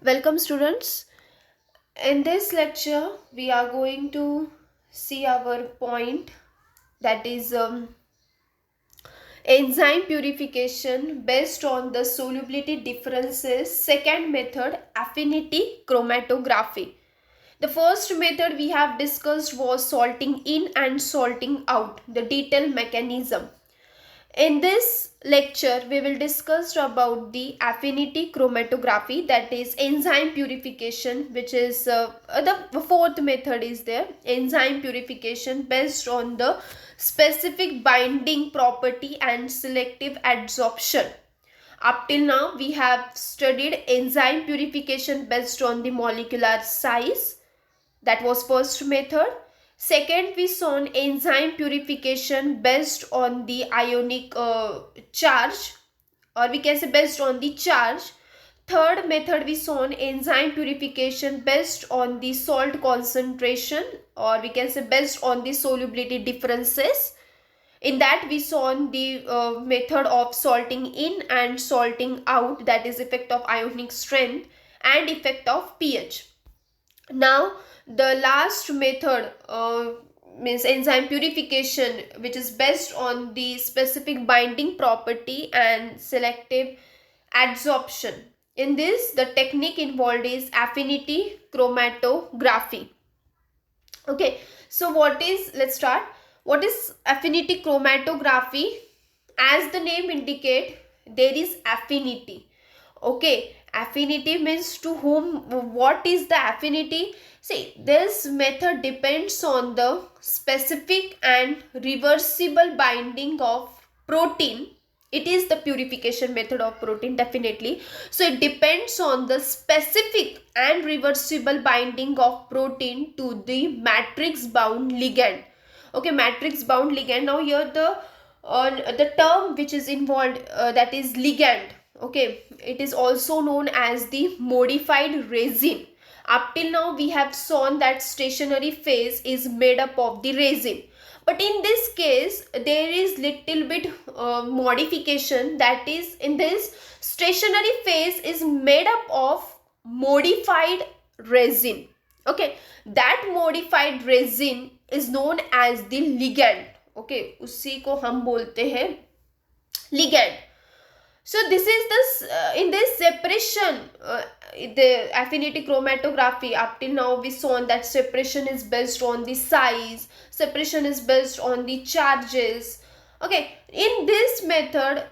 Welcome students. In this lecture we are going to see our point, that is enzyme purification based on the solubility differences. Second method, affinity chromatography. The first method we have discussed was salting in and salting out, the detailed mechanism. In this lecture, we will discuss about the affinity chromatography, that is enzyme purification, which is the fourth method is there, enzyme purification based on the specific binding property and selective adsorption. Up till now, we have studied enzyme purification based on the molecular size. That was first method. Second, we saw enzyme purification based on the ionic charge, or we can say based on the charge. Third method, we saw enzyme purification based on the salt concentration, or we can say based on the solubility differences. In that, we saw the method of salting in and salting out, that is effect of ionic strength and effect of pH. Now the last method means enzyme purification, which is based on the specific binding property and selective adsorption. In this, the technique involved is affinity chromatography. Okay, so let's start. What is affinity chromatography? As the name indicate, there is affinity. Okay, affinity means to whom, what is the affinity? See, this method depends on the specific and reversible binding of protein. It is the purification method of protein, definitely. So it depends on the specific and reversible binding of protein to the matrix bound ligand. Okay, matrix bound ligand. Now here the term which is involved, that is ligand. Okay, it is also known as the modified resin. Up till now we have shown that stationary phase is made up of the resin, but in this case there is little bit modification, that is in this stationary phase is made up of modified resin. Okay, that modified resin is known as the ligand. Okay, उसी को हम बोलते हैं ligand. So this is this in this separation, the affinity chromatography. Up till now we saw that separation is based on the size, separation is based on the charges. Okay, in this method,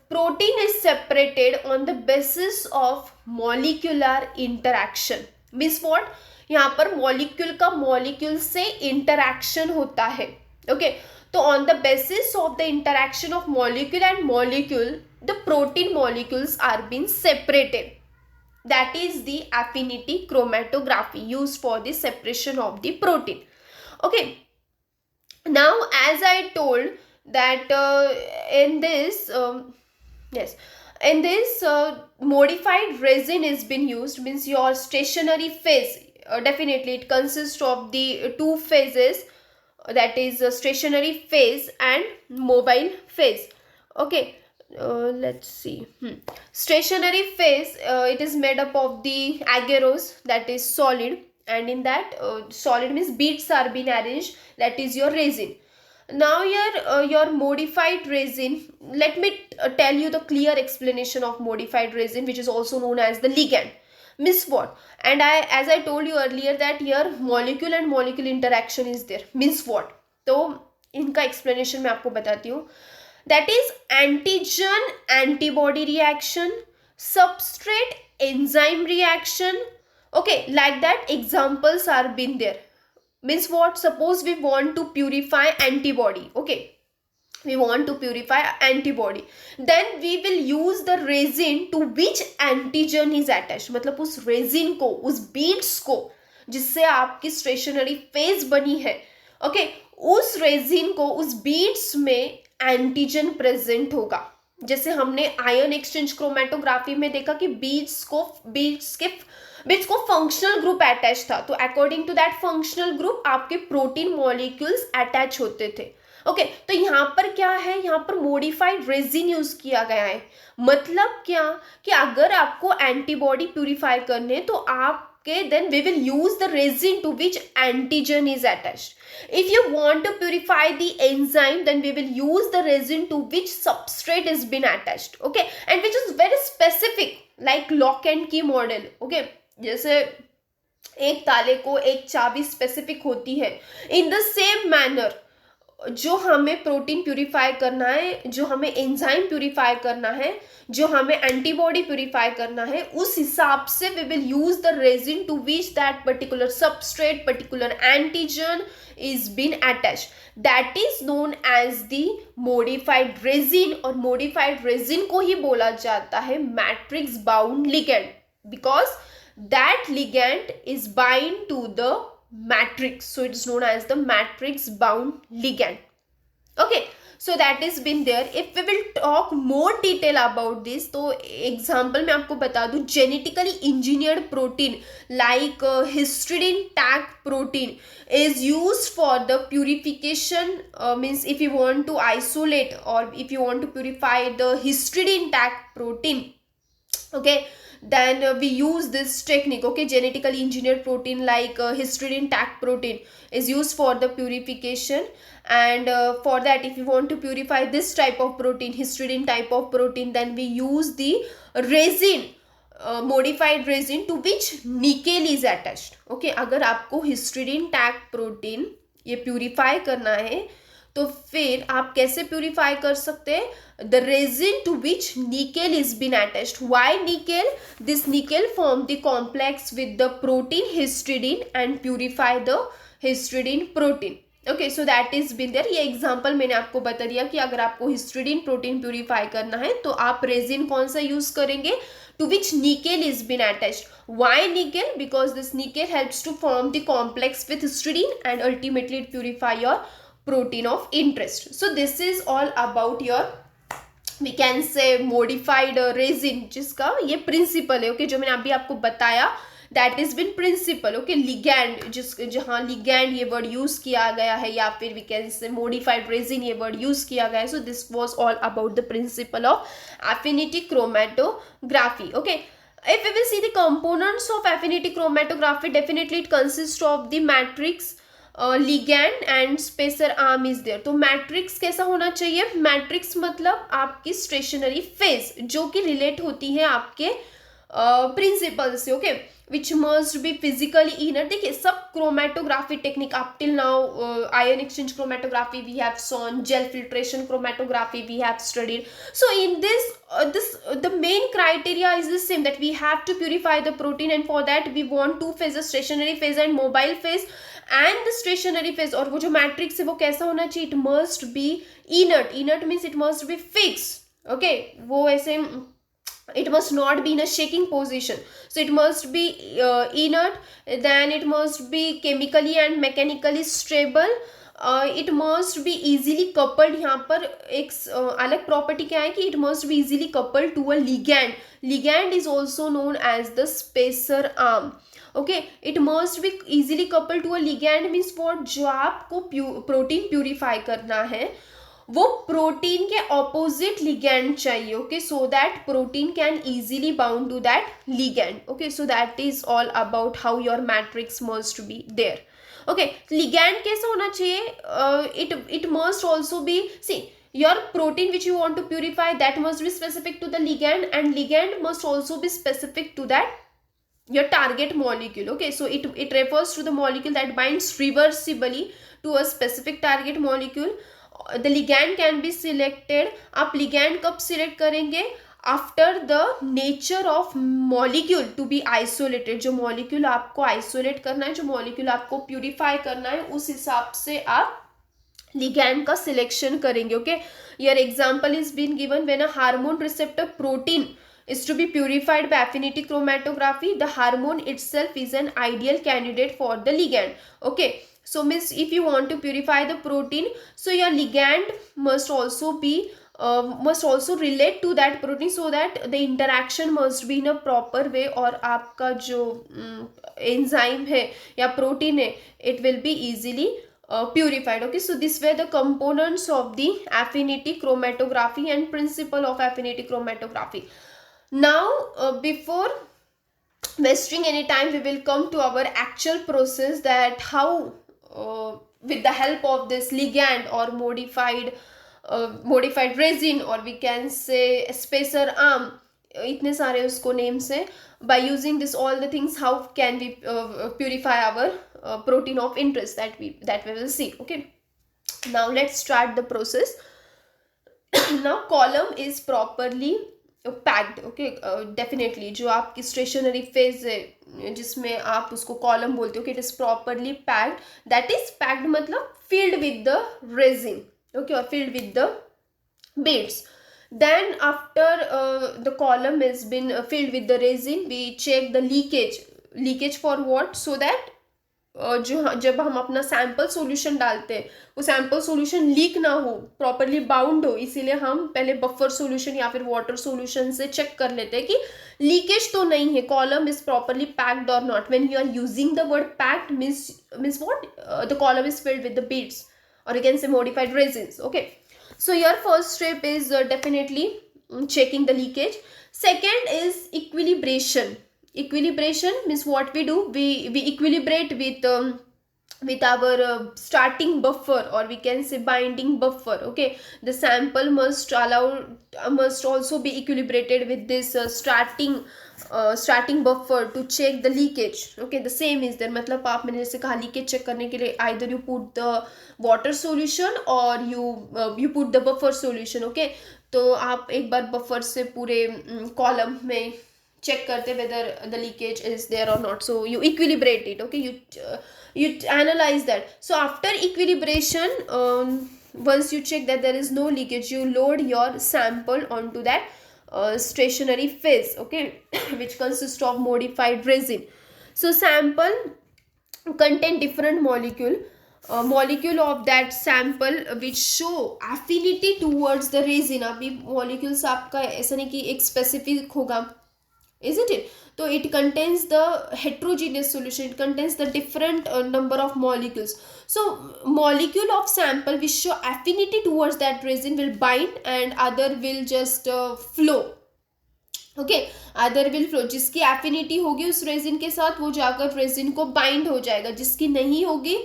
protein is separated on the basis of molecular interaction. Means what? यहाँ पर molecule का molecule से interaction होता है. Okay, तो on the basis of the interaction of molecule and molecule, the protein molecules are being separated. That is the affinity chromatography used for the separation of the protein. Okay, now as I told that in this modified resin is been used, means your stationary phase, definitely it consists of the two phases, that is stationary phase and mobile phase. Okay, let's see. Stationary phase, it is made up of the agarose, that is solid, and in that solid means beads are being arranged, that is your resin. Now here your modified resin, let me tell you the clear explanation of modified resin, which is also known as the ligand. Means what? And as I told you earlier that here molecule and molecule interaction is there. Means what? तो इनका explanation मैं आपको बताती हूँ. That is antigen antibody reaction, substrate enzyme reaction. Okay, like that examples are been there. Means what? Suppose we want to purify antibody. Okay, we want to purify antibody, then we will use the resin to which antigen is attached. मतलब उस resin को, उस beads को जिससे आपकी stationary phase बनी है, okay, उस resin को उस beads में एंटीजन प्रेजेंट होगा. जैसे हमने आयन एक्सचेंज क्रोमेटोग्राफी में देखा कि बीड्स को फंक्शनल ग्रुप अटैच था, तो according to that functional group आपके प्रोटीन मॉलिक्यूल्स अटैच होते थे. ओके तो यहाँ पर क्या है, यहाँ पर मॉडिफाइड रेजिन यूज किया गया है। मतलब क्या कि अगर आपको एंटीबॉडी प्यूरिफाई करने तो आपके then we will use the resin to which antigen is attached. If you want to purify the enzyme then we will use the resin to which substrate is been attached, okay, and which is very specific like lock and key model, okay. जैसे एक ताले को एक चाबी specific होती है, in the same manner जो हमें प्रोटीन प्यूरिफाई करना है, जो हमें एंजाइम प्यूरिफाई करना है, जो हमें एंटीबॉडी प्यूरिफाई करना है, उस हिसाब से we will use the resin to which that particular substrate, particular antigen is been attached, that is known as the modified resin. और मॉडिफाइड रेजिन को ही बोला जाता है matrix bound ligand, because that ligand is bind to the matrix, so it is known as the matrix bound ligand, okay, so that is been there. If we will talk more detail about this, तो example मैं आपको बता दूं, genetically engineered protein like histidine tag protein is used for the purification, means if you want to isolate or if you want to purify the histidine tag protein, okay, then we use this technique, okay. Genetically engineered protein like histidine tag protein is used for the purification, and for that if you want to purify this type of protein, histidine type of protein, then we use the resin, modified resin to which nickel is attached, okay. अगर आपको histidine tag protein ये purify करना है तो फिर आप कैसे purify कर सकते हैं, the resin to which nickel is been attached. Why nickel? This nickel form the complex with the protein histidine and purify the histidine protein, okay, so that is been there. ये example मैंने आपको बता दिया कि अगर आपको histidine protein purify करना है तो आप रेजिन कौन सा यूज करेंगे, to which nickel is been attached. Why nickel? Because this nickel helps to form the complex with histidine and ultimately it purify your protein of interest. So this is all about your, we can say, modified resin, जिसका ये principal है, okay, जो मैंने अभी आपको बताया, that is been principle, okay. Ligand, जिस जहाँ लिगैंड ये वर्ड यूज किया गया है, या फिर we can say modified resin ये वर्ड यूज किया गया है, so this was all about the principle of affinity chromatography, okay. If we will see the components of affinity chromatography, definitely it consists of the matrix, ligand and spacer arm is there. तो matrix कैसा होना चाहिए? Matrix मतलब आपकी stationary phase जो कि relate होती है आपके प्रिंसिपल से, okay, which must be physically inner. देखिए सब chromatography technique up till now, ion exchange chromatography we have sawn, gel filtration chromatography we have studied. So in this the main criteria is the same, that we have to purify the protein, and for that we want two phases, stationary phase and mobile phase, and the stationary phase, और वो जो matrix है वो कैसा होना चाहिए, it must be inert. Inert means it must be fixed, okay, वो ऐसे it must not be in a shaking position, so it must be inert, then it must be chemically and mechanically stable, it must be easily coupled. यहाँ पर एक अलग property क्या है कि it must be easily coupled to a ligand. Ligand is also known as the spacer arm, okay. It must be easily coupled to a ligand means what, जो आपको protein purify करना है वो प्रोटीन के opposite ligand चाहिए, okay, so that protein can easily bound to that ligand, okay. So that is all about how your matrix must be there, okay. Ligand कैसा होना चाहिए, it must also be, see, your protein which you want to purify, that must be specific to the ligand, and ligand must also be specific to that your target molecule, okay. So it refers to the molecule that binds reversibly to a specific target molecule. The ligand can be selected. आप ligand कब select करेंगे, after the nature of molecule to be isolated. जो molecule आपको isolate करना है, जो molecule आपको purify करना है, उस हिसाब से आप लिगैंड का सिलेक्शन करेंगे, okay. Your example is been given when a hormone receptor protein is to be purified by affinity chromatography. The hormone itself is an ideal candidate for the ligand, okay. So means if you want to purify the protein, so your ligand must also relate to that protein, so that the interaction must be in a proper way, और आपका जो enzyme है या protein है, it will be easily purified. Okay, so these were the components of the affinity chromatography and principle of affinity chromatography. Now before wasting any time, we will come to our actual process, that how with the help of this ligand or modified resin, or we can say spacer arm, इतने सारे उसको names हैं, by using this all the things, how can we purify our protein of interest, that we will see. Okay, now let's start the process. Now column is properly packed. Okay, definitely जो आपकी stationary phase है जिसमें आप उसको column बोलते हो, कि it is properly packed. That is packed मतलब filled with the resin, okay, or filled with the beads. Then after the column has been filled with the resin, we check the leakage for what, so that जो जब हम अपना sample solution डालते हैं वो sample solution leak ना हो, properly bound हो. इसीलिए हम पहले बफर सॉल्यूशन या फिर वाटर सॉल्यूशन से चेक कर लेते हैं कि लीकेज तो नहीं है, कॉलम इज प्रॉपरली पैक्ड और not. When you are using the word packed means what, the column is filled with the beads or you can say modified resins. Okay, so your first step is definitely checking the leakage. Second is equilibration. Equilibration means what we do, we equilibrate with our starting buffer, or we can say binding buffer. Okay, the sample must also be equilibrated with this starting buffer to check the leakage. Okay, the same is there. मतलब आप मैंने जैसे कहा leakage check करने के लिए either you put the water solution or you put the buffer solution. Okay, तो आप एक बार बफर से पूरे कॉलम में check करते whether the leakage is there or not, so you equilibrate it. Okay, you analyze that. So after equilibration, once you check that there is no leakage, you load your sample onto that stationary phase. Okay, which consists of modified resin. So sample contain different molecule of that sample which show affinity towards the resin. अभी molecules आपका ऐसा नहीं कि एक specific होगा, isn't it? So it contains the heterogeneous solution, it contains the different number of molecules. So molecule of sample which show affinity towards that resin will bind and other will just flow. Okay, other will flow. जिसकी affinity होगी उस resin के साथ वो जाकर resin को bind हो जाएगा, जिसकी नहीं होगी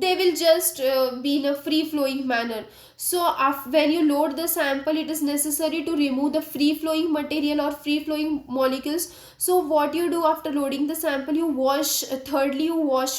they will just be in a free flowing manner. So when you load the sample, it is necessary to remove the free flowing material or free flowing molecules. So what you do after loading the sample, you wash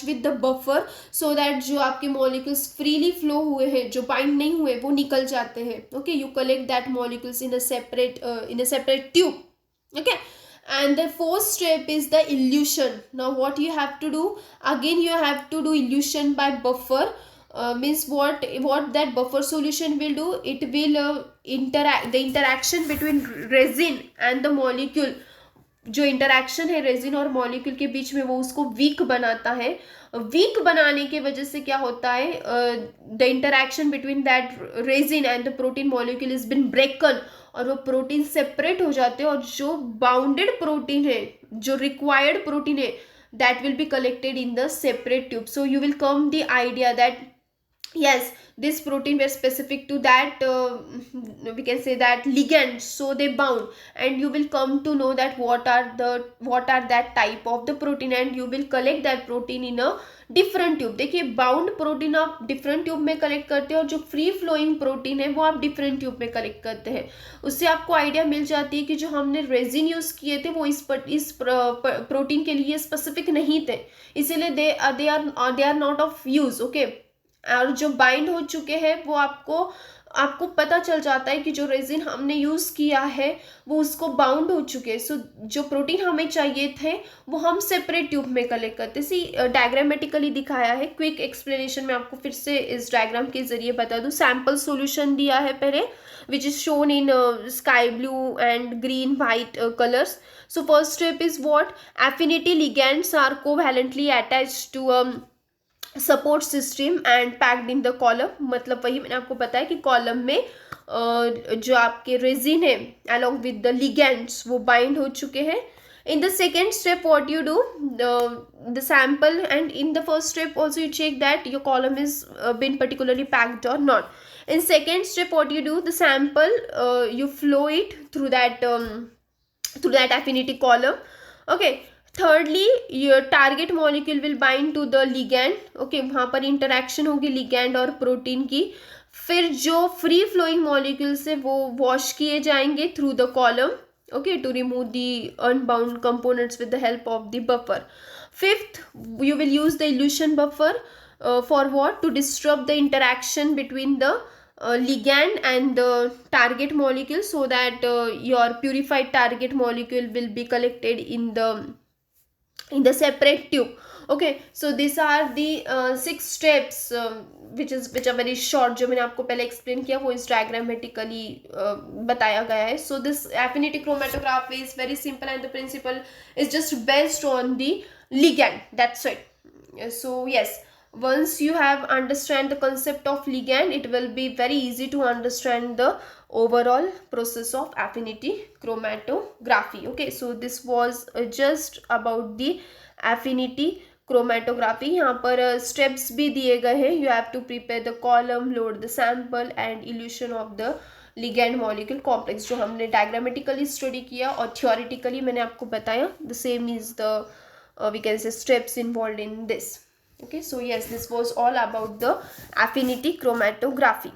with the buffer, so that जो आपके molecules freely flow हुए हैं, जो bind नहीं हुए, वो निकल जाते हैं. Okay, you collect that molecules in a separate tube. Okay, and the fourth step is the elution. Now what you have to do, again you have to do elution by buffer. Means what that buffer solution will do, it will the interaction between resin and the molecule, जो interaction है resin और molecule के बीच में, वो उसको week बनाता है. Week बनाने की वजह से क्या होता है, the interaction between that resin and the protein molecule is been ब्रेकन, और वो प्रोटीन सेपरेट हो जाते हैं, और जो बाउंडेड प्रोटीन है, जो रिक्वायर्ड प्रोटीन है, that will be collected in the separate tube. So you will come the idea that yes, this protein were specific to that we can say that ligand, so they bound, and you will come to know that what are that type of the protein, and you will collect that protein in a different tube. देखिए, bound protein आप different tube में collect करते हैं, और जो free flowing protein है वो आप डिफरेंट ट्यूब में कलेक्ट करते हैं. उससे आपको आइडिया मिल जाती है कि जो हमने रेजिन यूज किए थे वो इस प्रोटीन के लिए स्पेसिफिक नहीं थे, इसीलिए they are not of use. Okay, और जो बाइंड हो चुके हैं वो आपको पता चल जाता है कि जो रेजिन हमने यूज़ किया है वो उसको बाउंड हो चुके हैं. सो जो प्रोटीन हमें चाहिए थे वो हम सेपरेट ट्यूब में कलेक्ट करते. सी डायग्रामेटिकली दिखाया है. क्विक एक्सप्लेनेशन में आपको फिर से इस डायग्राम के जरिए बता दूं. सैम्पल सॉल्यूशन दिया है पहले, which is shown in sky blue and green white colors. So first step is what? Affinity ligands are covalently attached to support system and packed in the column. मतलब वही मैंने आपको बताया कि कॉलम में जो आपके रेजिन है अलोंग विद द लिगेंड्स वो बाइंड हो चुके हैं, In the second step, what you do, the sample, and in the first step also you check that your column is been particularly packed or not. In second step, what you do, the sample, you flow it through that affinity column. Okay. Thirdly, your target molecule will bind to the ligand. Okay, वहाँ पर interaction होगी ligand और protein की. फिर जो free flowing molecules है वो wash किए जाएंगे through the column. Okay, to remove the unbound components with the help of the buffer. Fifth, you will use the elution buffer for what? To disrupt the interaction between the ligand and the target molecule, so that your purified target molecule will be collected in the separate tube. Okay, so these are the 6 steps which are very short. जो मैंने आपको पहले explain किया वो इस diagrammatically बताया गया है. So this affinity chromatography is very simple and the principle is just based on the ligand. That's it. So yes, once you have understand the concept of ligand, it will be very easy to understand the overall process of affinity chromatography. Okay, so this was just about the affinity chromatography. यहाँ पर steps भी दिए गए हैं. You have to prepare the column, load the sample and elution of the ligand molecule complex, जो हमने diagrammatically study किया और theoretically मैंने आपको बताया. The same is the we can say steps involved in this. Okay, so yes, this was all about the affinity chromatography.